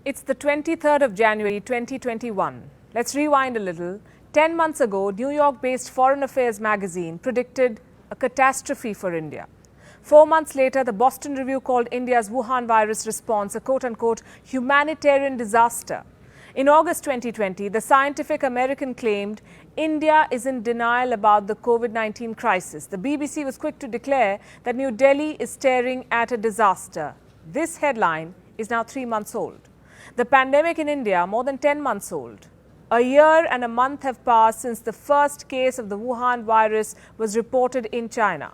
It's the 23rd of January 2021. Let's rewind a little. 10 months ago, New York-based Foreign Affairs magazine predicted a catastrophe for India. 4 months later, the Boston Review called India's Wuhan virus response a quote-unquote humanitarian disaster. In August 2020, the Scientific American claimed India is in denial about the COVID-19 crisis. The BBC was quick to declare that New Delhi is staring at a disaster. This headline is now 3 months old. The pandemic in India, more than 10 months old. A year and a month have passed since the first case of the Wuhan virus was reported in China.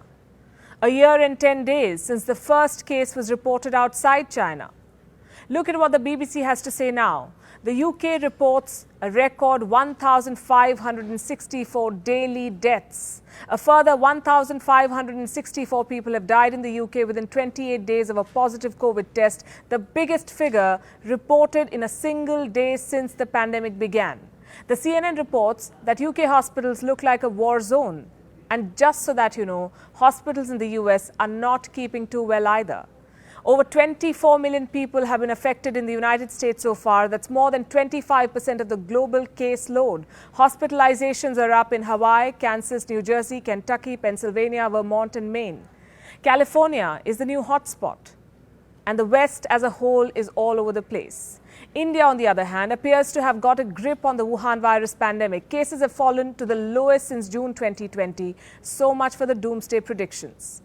A year and 10 days since the first case was reported outside China. Look at what the BBC has to say now. The UK reports a record 1,564 daily deaths. A further 1,564 people have died in the UK within 28 days of a positive COVID test, the biggest figure reported in a single day since the pandemic began. The CNN reports that UK hospitals look like a war zone. And just so that you know, hospitals in the US are not keeping too well either. Over 24 million people have been affected in the United States so far. That's more than 25% of the global caseload. Hospitalizations are up in Hawaii, Kansas, New Jersey, Kentucky, Pennsylvania, Vermont, and Maine. California is the new hotspot. And the West as a whole is all over the place. India, on the other hand, appears to have got a grip on the Wuhan virus pandemic. Cases have fallen to the lowest since June 2020. So much for the doomsday predictions.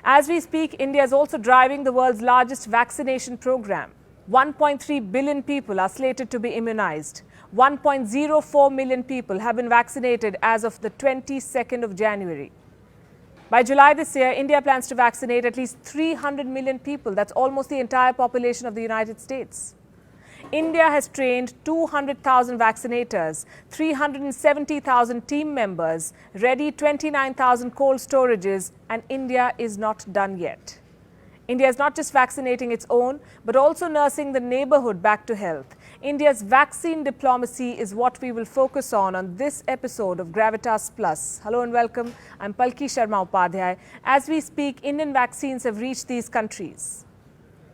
As we speak, India is also driving the world's largest vaccination program. 1.3 billion people are slated to be immunized. 1.04 million people have been vaccinated as of the 22nd of January. By July this year, India plans to vaccinate at least 300 million people. That's almost the entire population of the United States. India has trained 200,000 vaccinators, 370,000 team members, ready 29,000 cold storages, and India is not done yet. India is not just vaccinating its own, but also nursing the neighborhood back to health. India's vaccine diplomacy is what we will focus on this episode of Gravitas Plus. Hello and welcome. I'm Palki Sharma Upadhyay. As we speak, Indian vaccines have reached these countries.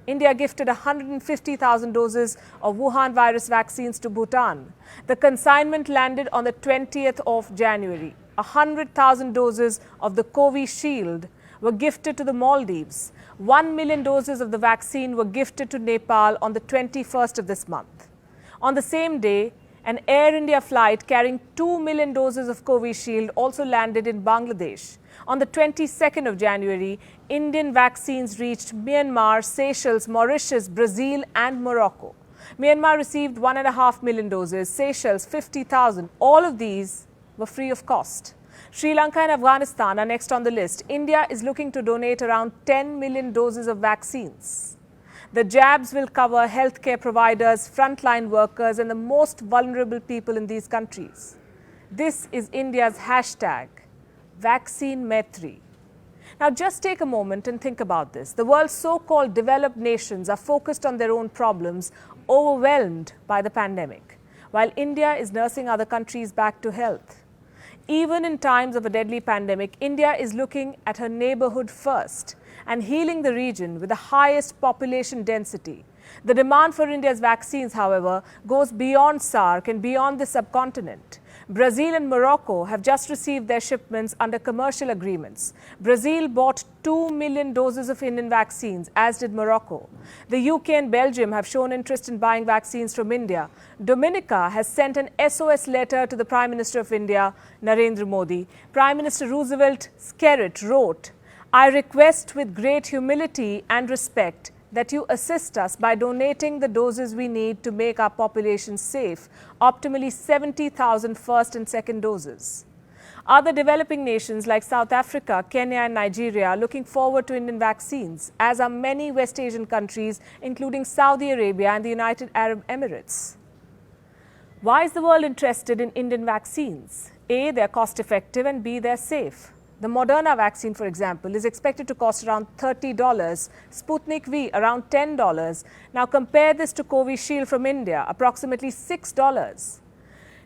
India gifted 150,000 doses of Wuhan virus vaccines to Bhutan. The consignment landed on the 20th of January. 100,000 doses of the Covishield were gifted to the Maldives. 1 million doses of the vaccine were gifted to Nepal on the 21st of this month. On the same day, an Air India flight carrying 2 million doses of Covishield also landed in Bangladesh. On the 22nd of January, Indian vaccines reached Myanmar, Seychelles, Mauritius, Brazil and Morocco. Myanmar received 1.5 million doses, Seychelles 50,000. All of these were free of cost. Sri Lanka and Afghanistan are next on the list. India is looking to donate around 10 million doses of vaccines. The jabs will cover healthcare providers, frontline workers and the most vulnerable people in these countries. This is India's hashtag, Vaccine Maitri. Now just take a moment and think about this. The world's so-called developed nations are focused on their own problems, overwhelmed by the pandemic, while India is nursing other countries back to health. Even in times of a deadly pandemic, India is looking at her neighborhood first and healing the region with the highest population density. The demand for India's vaccines, however, goes beyond SAARC and beyond the subcontinent. Brazil and Morocco have just received their shipments under commercial agreements. Brazil bought 2 million doses of Indian vaccines, as did Morocco. The UK and Belgium have shown interest in buying vaccines from India. Dominica has sent an SOS letter to the Prime Minister of India, Narendra Modi. Prime Minister Roosevelt Skerrit wrote, "I request with great humility and respect that you assist us by donating the doses we need to make our population safe, optimally 70,000 first and second doses." Other developing nations like South Africa, Kenya and Nigeria are looking forward to Indian vaccines, as are many West Asian countries, including Saudi Arabia and the United Arab Emirates. Why is the world interested in Indian vaccines? A, they're cost effective and B, they're safe. The Moderna vaccine, for example, is expected to cost around $30, Sputnik V around $10. Now compare this to Covishield from India, approximately $6.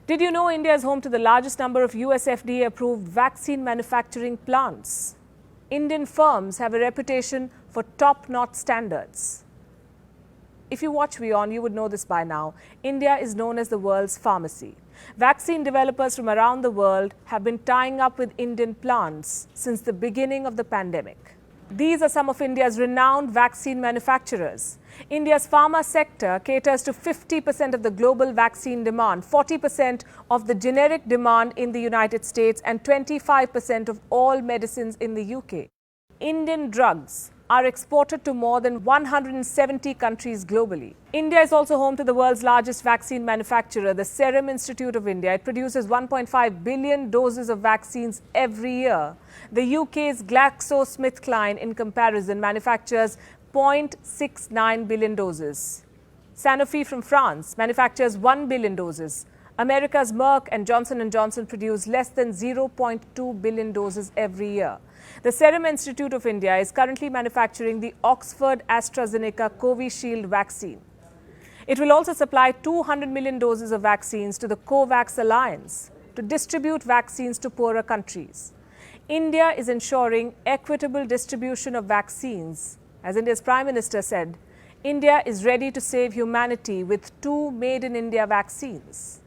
Did you know India is home to the largest number of US FDA-approved vaccine manufacturing plants? Indian firms have a reputation for top-notch standards. If you watch WION, you would know this by now. India is known as the world's pharmacy. Vaccine developers from around the world have been tying up with Indian plants since the beginning of the pandemic. These are some of India's renowned vaccine manufacturers. India's pharma sector caters to 50% of the global vaccine demand, 40% of the generic demand in the United States, and 25% of all medicines in the UK. Indian drugs are exported to more than 170 countries globally. India is also home to the world's largest vaccine manufacturer, the Serum Institute of India. It produces 1.5 billion doses of vaccines every year. The UK's GlaxoSmithKline, in comparison, manufactures 0.69 billion doses. Sanofi from France manufactures 1 billion doses. America's Merck and Johnson & Johnson produce less than 0.2 billion doses every year. The Serum Institute of India is currently manufacturing the Oxford AstraZeneca Covishield vaccine. It will also supply 200 million doses of vaccines to the COVAX Alliance to distribute vaccines to poorer countries. India is ensuring equitable distribution of vaccines. As India's Prime Minister said, India is ready to save humanity with 2 made-in-India vaccines.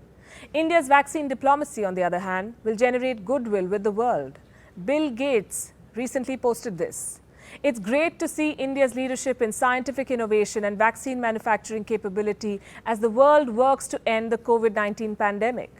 India's vaccine diplomacy, on the other hand, will generate goodwill with the world. Bill Gates recently posted this. It's great to see India's leadership in scientific innovation and vaccine manufacturing capability as the world works to end the COVID-19 pandemic.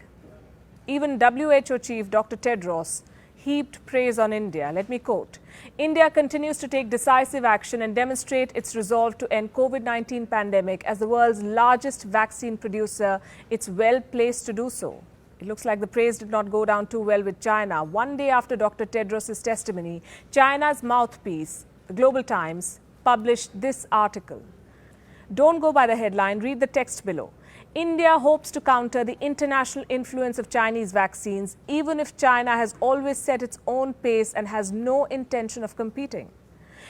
Even WHO Chief Dr. Tedros heaped praise on India. Let me quote, "India continues to take decisive action and demonstrate its resolve to end COVID-19 pandemic as the world's largest vaccine producer. It's well placed to do so." It looks like the praise did not go down too well with China. One day after Dr. Tedros' testimony, China's mouthpiece, the Global Times, published this article. Don't go by the headline, read the text below. India hopes to counter the international influence of Chinese vaccines, even if China has always set its own pace and has no intention of competing.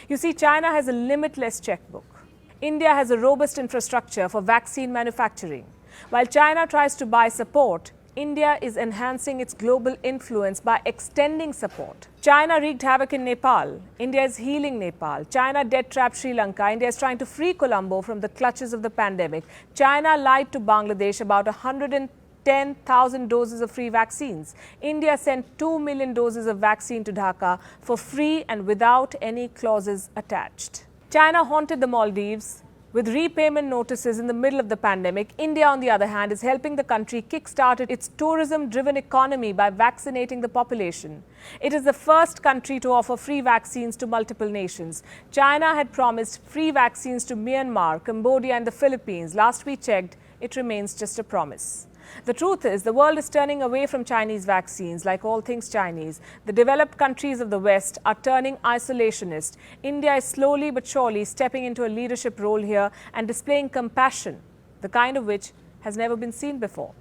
You see, China has a limitless checkbook. India has a robust infrastructure for vaccine manufacturing. While China tries to buy support, India is enhancing its global influence by extending support. China wreaked havoc in Nepal. India is healing Nepal. China debt-trapped Sri Lanka. India is trying to free Colombo from the clutches of the pandemic. China lied to Bangladesh about 110,000 doses of free vaccines. India sent 2 million doses of vaccine to Dhaka for free and without any clauses attached. China haunted the Maldives with repayment notices in the middle of the pandemic. India, on the other hand, is helping the country kickstart its tourism-driven economy by vaccinating the population. It is the first country to offer free vaccines to multiple nations. China had promised free vaccines to Myanmar, Cambodia and the Philippines. Last we checked, it remains just a promise. The truth is, the world is turning away from Chinese vaccines, like all things Chinese. The developed countries of the West are turning isolationist. India is slowly but surely stepping into a leadership role here and displaying compassion, the kind of which has never been seen before.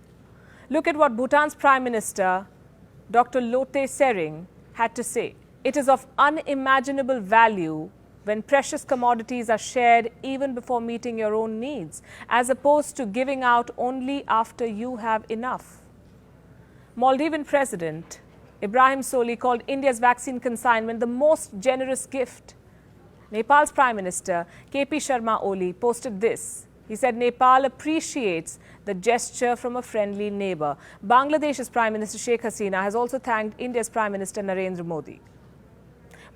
Look at what Bhutan's Prime Minister, Dr. Lotay Tshering, had to say. It is of unimaginable value when precious commodities are shared even before meeting your own needs, as opposed to giving out only after you have enough. Maldivian President Ibrahim Soli called India's vaccine consignment the most generous gift. Nepal's Prime Minister KP Sharma Oli posted this. He said Nepal appreciates the gesture from a friendly neighbor. Bangladesh's Prime Minister Sheikh Hasina has also thanked India's Prime Minister Narendra Modi.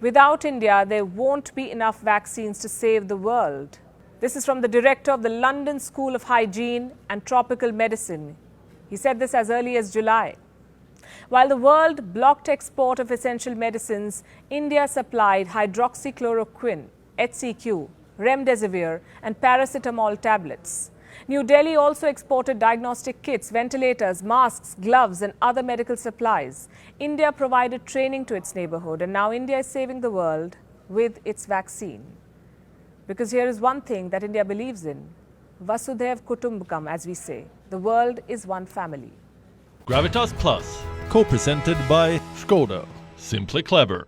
Without India, there won't be enough vaccines to save the world. This is from the director of the London School of Hygiene and Tropical Medicine. He said this as early as July. While the world blocked export of essential medicines, India supplied hydroxychloroquine, HCQ, remdesivir and paracetamol tablets. New Delhi also exported diagnostic kits, ventilators, masks, gloves and other medical supplies. India provided training to its neighborhood, and now India is saving the world with its vaccine. Because here is one thing that India believes in. Vasudhaiv Kutumbakam, as we say. The world is one family. Gravitas Plus, co-presented by Skoda. Simply clever.